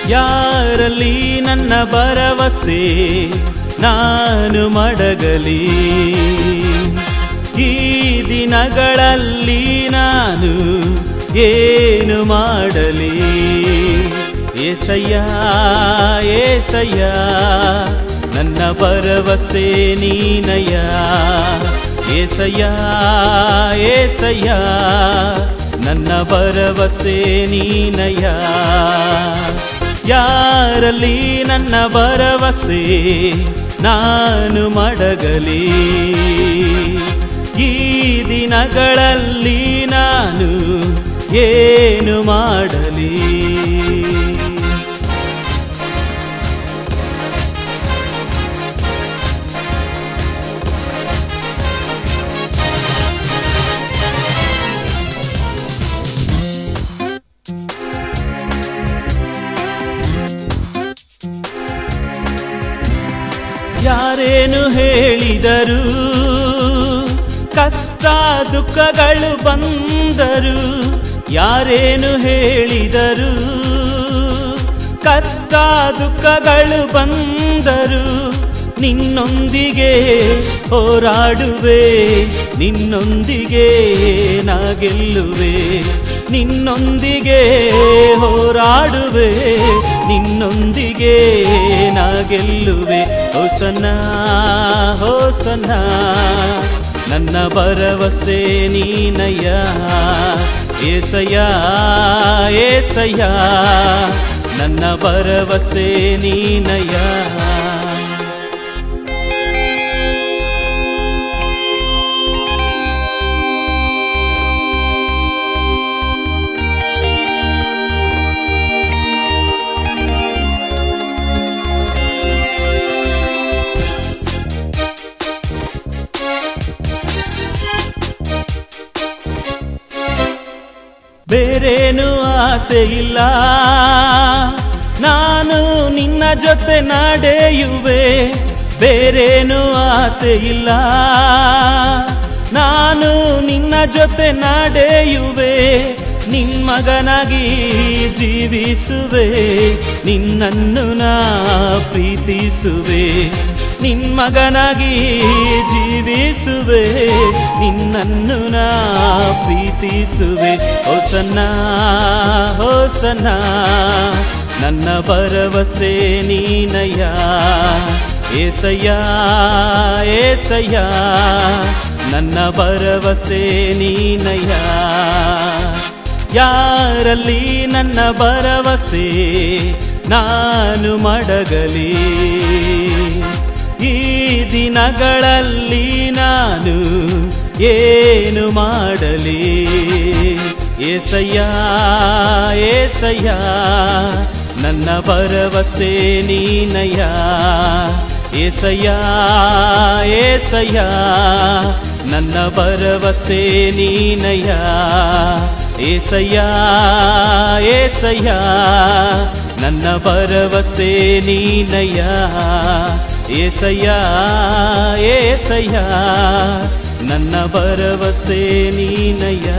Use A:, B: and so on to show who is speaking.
A: ಯಾರಲ್ಲಿ ನನ್ನ ಭರವಸೆ ನಾನು ಮಡಗಲಿ, ಈ ದಿನಗಳಲ್ಲಿ ನಾನು ಏನು ಮಾಡಲಿ. ಏಸಯ್ಯ ಏಸಯ್ಯ ನನ್ನ ಭರವಸೆ ನೀನಯ್ಯ. ಏಸಯ್ಯ ಏಸಯ್ಯ ನನ್ನ ಭರವಸೆ ನೀನಯ್ಯ. ಯಾರಲ್ಲಿ ನನ್ನ ಭರವಸೆ ನಾನು ಮಡಗಲಿ, ಈ ದಿನಗಳಲ್ಲಿ ನಾನು ಏನು ಮಾಡಲಿ. ಯಾರೇನು ಹೇಳಿದರು, ಕಷ್ಟ ದುಃಖಗಳು ಬಂದರು. ಯಾರೇನು ಹೇಳಿದರು, ಕಷ್ಟ ದುಃಖಗಳು ಬಂದರು. ನಿನ್ನೊಂದಿಗೆ ಹೋರಾಡುವೆ, ನಿನ್ನೊಂದಿಗೆ ನಾ ಗೆಲ್ಲುವೆ. ನಿನ್ನೊಂದಿಗೆ ಹೋರಾಡುವೆ, ನಿನ್ನೊಂದಿಗೆ ನಾ ಗೆಲ್ಲುವೆ. ಹೋಸನ್ನ ಹೋಸನ್ನ ನನ್ನ ಭರವಸೆ ನೀನಯ್ಯ. ಏಸಯ್ಯ ಏಸಯ್ಯ ನನ್ನ ಭರವಸೆ ನೀನಯ್ಯ. ಬೇರೇನು ಆಸೆ ಇಲ್ಲ, ನಾನು ನಿನ್ನ ಜೊತೆ ನಡೆಯುವೆ. ಬೇರೇನು ಆಸೆ ಇಲ್ಲ, ನಾನು ನಿನ್ನ ಜೊತೆ ನಡೆಯುವೆ. ನಿನ್ನ ಮಗನಾಗಿ ಜೀವಿಸುವೆ, ನಿನ್ನನ್ನು ನಾ ಪ್ರೀತಿಸುವೆ. ನಿನ್ನ ಮಗನಾಗಿ ಜೀವಿಸುವೆ, ನಿನ್ನನ್ನು ನಾ ಪ್ರೀತಿಸುವೆ. ಹೋಸನ್ನ ಹೋಸನ್ನ ನನ್ನ ಭರವಸೆ ನೀನಯ್ಯ. ಏಸಯ್ಯ ಏಸಯ್ಯ ನನ್ನ ಭರವಸೆ ನೀನಯ್ಯ. ಯಾರಲ್ಲಿ ನನ್ನ ಭರವಸೆ ನಾನು ಮಡಗಲಿ, ಈ ದಿನಗಳಲ್ಲಿ ನಾನು ಏನು ಮಾಡಲಿ. ಏಸಯ್ಯ ಏಸಯ್ಯ ನನ್ನ ಭರವಸೆ ನೀನಯ್ಯ. ಏಸಯ್ಯ ಏಸಯ್ಯ ನನ್ನ ಭರವಸೆ ನೀನಯ್ಯ. ಏಸಯ್ಯ ಏಸಯ್ಯ ನನ್ನ ಭರವಸೆ ನೀನಯ್ಯ. ಏಸಯ್ಯ ಏಸಯ್ಯ ನನ್ನ ಭರವಸೆ ನೀನಯ್ಯ.